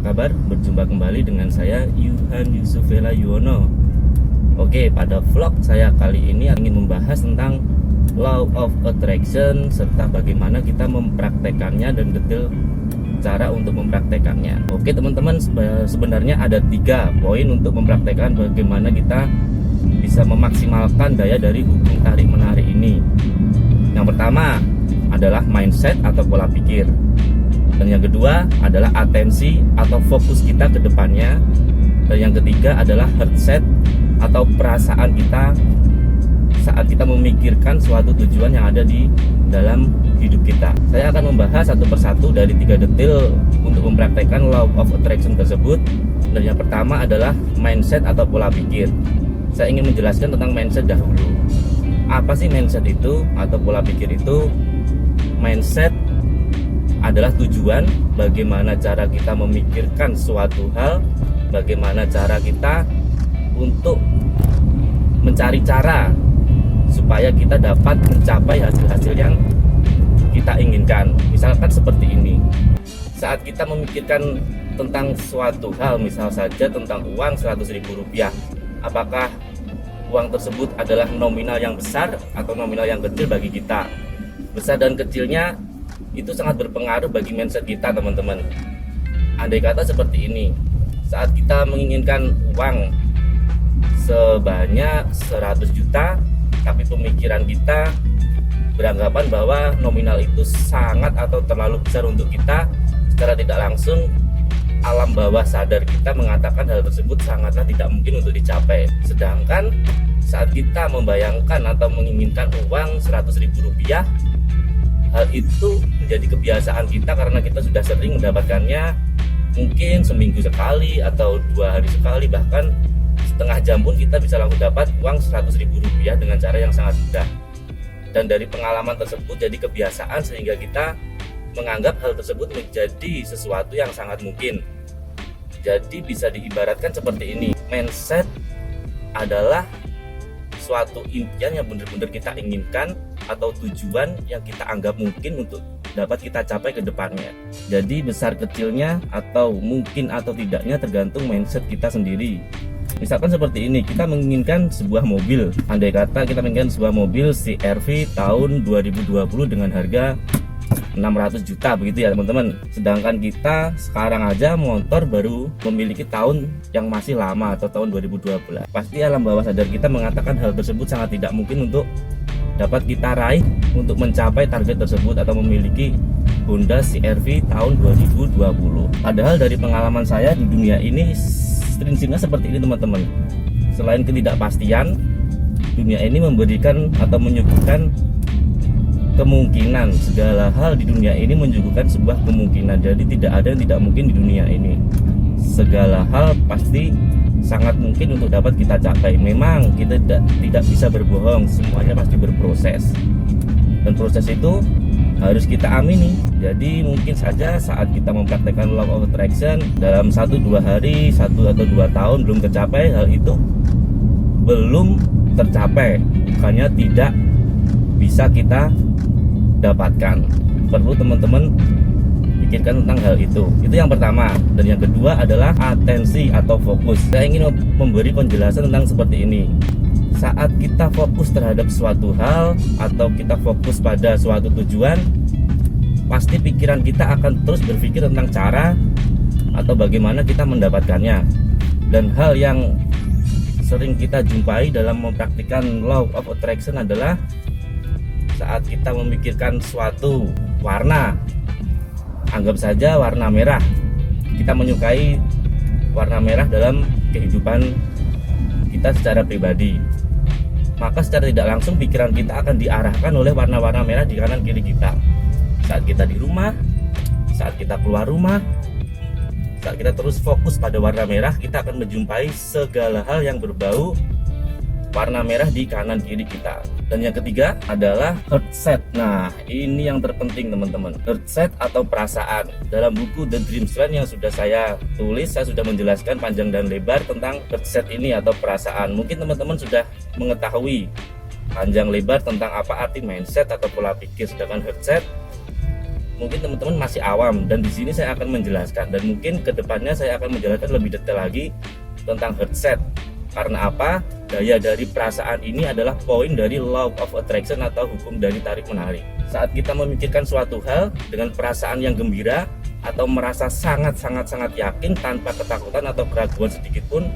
kabar? Berjumpa kembali dengan saya Yuhan Yusufela Yuwono. Oke, pada vlog saya kali ini ingin membahas tentang Law of Attraction serta bagaimana kita mempraktekannya dan detail cara untuk mempraktekannya. Oke teman-teman, sebenarnya ada 3 poin untuk mempraktekkan bagaimana kita bisa memaksimalkan daya dari hubung tarik menarik ini. Yang pertama adalah mindset atau pola pikir. Dan yang kedua adalah atensi atau fokus kita ke depannya. Dan yang ketiga adalah heart set atau perasaan kita saat kita memikirkan suatu tujuan yang ada di dalam hidup kita. Saya akan membahas satu persatu dari 3 detail untuk mempraktekkan Law of Attraction tersebut. Dan yang pertama adalah mindset atau pola pikir. Saya ingin menjelaskan tentang mindset dahulu. Apa sih mindset itu atau pola pikir itu? Mindset adalah tujuan, bagaimana cara kita memikirkan suatu hal, bagaimana cara kita untuk mencari cara supaya kita dapat mencapai hasil-hasil yang kita inginkan. Misalkan seperti ini, saat kita memikirkan tentang suatu hal, misal saja tentang uang 100.000 rupiah, apakah uang tersebut adalah nominal yang besar atau nominal yang kecil bagi kita? Besar dan kecilnya itu sangat berpengaruh bagi mindset kita, teman-teman. Andai kata seperti ini, saat kita menginginkan uang sebanyak 100 juta, tapi pemikiran kita beranggapan bahwa nominal itu sangat atau terlalu besar untuk kita, secara tidak langsung alam bawah sadar kita mengatakan hal tersebut sangatlah tidak mungkin untuk dicapai. Sedangkan saat kita membayangkan atau menginginkan uang 100.000 rupiah, hal itu menjadi kebiasaan kita karena kita sudah sering mendapatkannya, mungkin seminggu sekali atau 2 hari sekali, bahkan setengah jam pun kita bisa langsung dapat uang 100.000 rupiah dengan cara yang sangat mudah. Dan dari pengalaman tersebut jadi kebiasaan sehingga kita menganggap hal tersebut menjadi sesuatu yang sangat mungkin. Jadi bisa diibaratkan seperti ini, mindset adalah suatu impian yang benar-benar kita inginkan atau tujuan yang kita anggap mungkin untuk dapat kita capai ke depannya. Jadi besar kecilnya atau mungkin atau tidaknya tergantung mindset kita sendiri. Misalkan seperti ini, kita menginginkan sebuah mobil. Andai kata kita menginginkan sebuah mobil CR-V tahun 2020 dengan harga 600 juta begitu ya teman-teman. Sedangkan kita sekarang aja motor baru memiliki tahun yang masih lama atau tahun 2012. Pasti alam bawah sadar kita mengatakan hal tersebut sangat tidak mungkin untuk dapat kita raih untuk mencapai target tersebut atau memiliki Honda CR-V tahun 2020. Padahal dari pengalaman saya di dunia ini prinsipnya seperti ini teman-teman. Selain ketidakpastian, dunia ini memberikan atau menyuguhkan kemungkinan. Segala hal di dunia ini menyuguhkan sebuah kemungkinan. Jadi tidak ada yang tidak mungkin di dunia ini. Segala hal pasti sangat mungkin untuk dapat kita capai. Memang kita tidak bisa berbohong, semuanya pasti berproses. Dan proses itu harus kita amini. Jadi mungkin saja saat kita mempraktekkan Law of Attraction dalam 1-2 hari, 1 atau 2 tahun belum tercapai, hal itu belum tercapai, bukannya tidak bisa kita dapatkan. Perlu teman-teman pikirkan tentang hal itu. Itu yang pertama. Dan yang kedua adalah atensi atau fokus. Saya ingin memberi penjelasan tentang seperti ini. Saat kita fokus terhadap suatu hal atau kita fokus pada suatu tujuan, pasti pikiran kita akan terus berpikir tentang cara atau bagaimana kita mendapatkannya. Dan hal yang sering kita jumpai dalam mempraktikkan Law of Attraction adalah saat kita memikirkan suatu warna, anggap saja warna merah. Kita menyukai warna merah dalam kehidupan kita secara pribadi, maka secara tidak langsung pikiran kita akan diarahkan oleh warna-warna merah di kanan kiri kita. Saat kita di rumah, saat kita keluar rumah, saat kita terus fokus pada warna merah, kita akan menjumpai segala hal yang berbau warna merah di kanan kiri kita. Dan yang ketiga adalah heart set. Nah, ini yang terpenting teman-teman. Heart set atau perasaan. Dalam buku The Dream Strength yang sudah saya tulis, saya sudah menjelaskan panjang dan lebar tentang heart set ini atau perasaan. Mungkin teman-teman sudah mengetahui panjang lebar tentang apa arti mindset atau pola pikir. Sedangkan heart set mungkin teman-teman masih awam, dan di sini saya akan menjelaskan, dan mungkin kedepannya saya akan menjelaskan lebih detail lagi tentang headset. Karena apa? Daya dari perasaan ini adalah poin dari law of attraction atau hukum dari tarik menarik. Saat kita memikirkan suatu hal dengan perasaan yang gembira atau merasa sangat yakin tanpa ketakutan atau keraguan sedikit pun,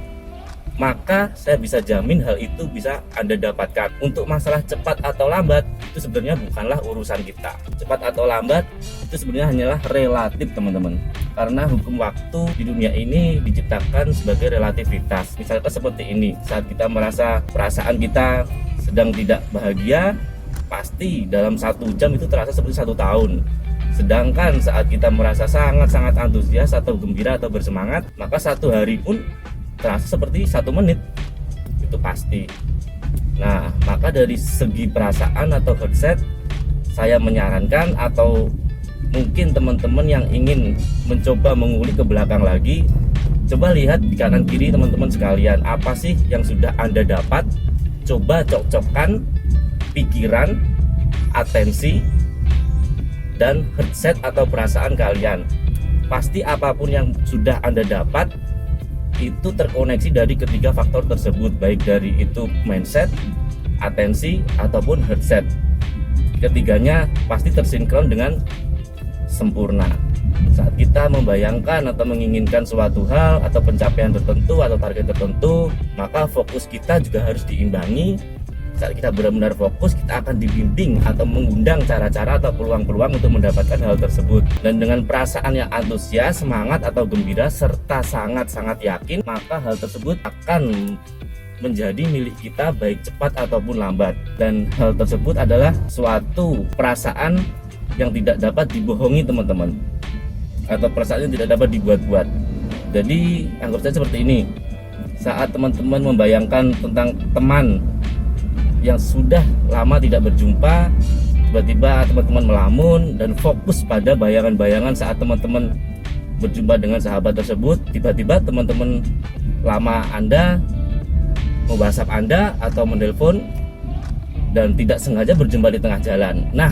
maka saya bisa jamin hal itu bisa Anda dapatkan. Untuk masalah cepat atau lambat, itu sebenarnya bukanlah urusan kita. Cepat atau lambat itu sebenarnya hanyalah relatif, teman-teman. Karena hukum waktu di dunia ini diciptakan sebagai relativitas. Misalkan seperti ini, saat kita merasa perasaan kita sedang tidak bahagia, pasti dalam 1 jam itu terasa seperti 1 tahun. Sedangkan saat kita merasa sangat antusias atau gembira atau bersemangat, maka 1 hari pun terasa seperti 1 menit. Itu pasti. Nah, maka dari segi perasaan atau headset, saya menyarankan, atau mungkin teman-teman yang ingin mencoba mengulik ke belakang lagi, coba lihat di kanan kiri teman-teman sekalian, apa sih yang sudah Anda dapat. Coba cocokkan pikiran, atensi, dan headset atau perasaan kalian. Pasti apapun yang sudah Anda dapat itu terkoneksi dari ketiga faktor tersebut, baik dari itu mindset, atensi, ataupun headset. Ketiganya pasti tersinkron dengan sempurna. Saat kita membayangkan atau menginginkan suatu hal atau pencapaian tertentu atau target tertentu, maka fokus kita juga harus diimbangi. Saat kita benar-benar fokus, kita akan dibimbing atau mengundang cara-cara atau peluang-peluang untuk mendapatkan hal tersebut. Dan dengan perasaan yang antusias, semangat atau gembira, serta sangat yakin, maka hal tersebut akan menjadi milik kita baik cepat ataupun lambat. Dan hal tersebut adalah suatu perasaan yang tidak dapat dibohongi, teman-teman, atau perasaan yang tidak dapat dibuat-buat. Jadi anggap saja seperti ini. Saat teman-teman membayangkan tentang teman yang sudah lama tidak berjumpa, tiba-tiba teman-teman melamun dan fokus pada bayangan-bayangan saat teman-teman berjumpa dengan sahabat tersebut. Tiba-tiba teman-teman lama Anda WhatsApp Anda atau menelpon dan tidak sengaja berjumpa di tengah jalan. Nah,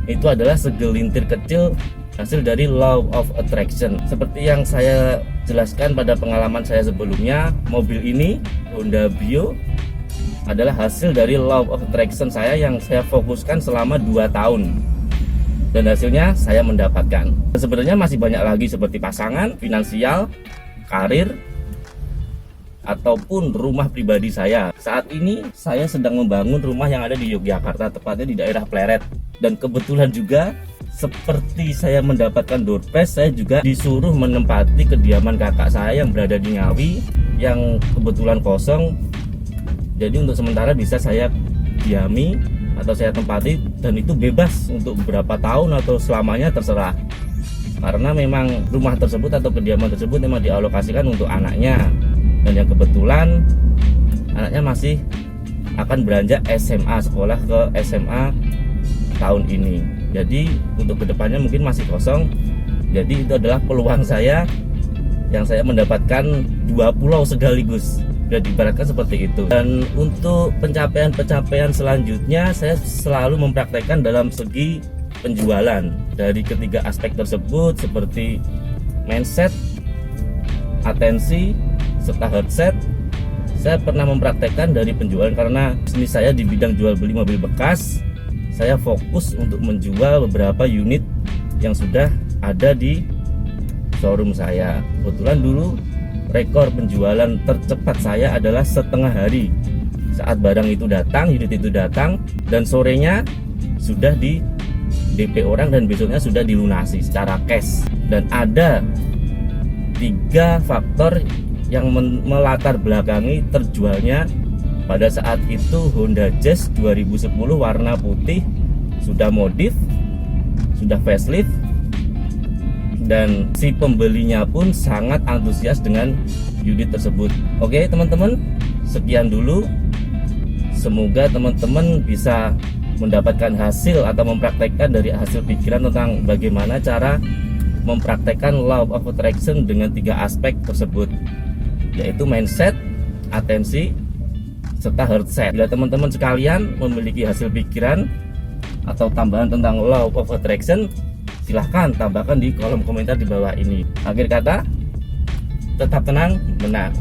itu adalah segelintir kecil hasil dari law of attraction. Seperti yang saya jelaskan pada pengalaman saya sebelumnya, mobil ini Honda Brio adalah hasil dari law of attraction saya yang saya fokuskan selama 2 tahun, dan hasilnya saya mendapatkan. Sebenarnya masih banyak lagi seperti pasangan, finansial, karir, ataupun rumah pribadi saya. Saat ini saya sedang membangun rumah yang ada di Yogyakarta, tepatnya di daerah Pleret. Dan kebetulan juga seperti saya mendapatkan door prize, saya juga disuruh menempati kediaman kakak saya yang berada di Ngawi yang kebetulan kosong. Jadi untuk sementara bisa saya diami atau saya tempati, dan itu bebas untuk beberapa tahun atau selamanya, terserah. Karena memang rumah tersebut atau kediaman tersebut memang dialokasikan untuk anaknya, dan yang kebetulan anaknya masih akan beranjak SMA, sekolah ke SMA tahun ini. Jadi untuk kedepannya mungkin masih kosong. Jadi itu adalah peluang saya yang saya mendapatkan 2 pulau sekaligus, sudah diibaratkan seperti itu. Dan untuk pencapaian selanjutnya, saya selalu mempraktekkan dalam segi penjualan dari ketiga aspek tersebut, seperti mindset, atensi, serta headset. Saya pernah mempraktekkan dari penjualan karena bisnis saya di bidang jual beli mobil bekas. Saya fokus untuk menjual beberapa unit yang sudah ada di showroom saya. Kebetulan dulu rekor penjualan tercepat saya adalah setengah hari. Saat barang itu datang, unit itu datang, dan sorenya sudah di DP orang dan besoknya sudah dilunasi secara cash. Dan ada 3 faktor yang melatar belakangi terjualnya pada saat itu Honda Jazz 2010 warna putih, sudah modif, sudah facelift, dan si pembelinya pun sangat antusias dengan unit tersebut. Oke teman-teman, sekian dulu. Semoga teman-teman bisa mendapatkan hasil atau mempraktekkan dari hasil pikiran tentang bagaimana cara mempraktekkan law of attraction dengan 3 aspek tersebut, yaitu mindset, atensi, serta headset. Bila teman-teman sekalian memiliki hasil pikiran atau tambahan tentang law of attraction, Silahkan tambahkan di kolom komentar di bawah ini. Akhir kata, tetap tenang, menang.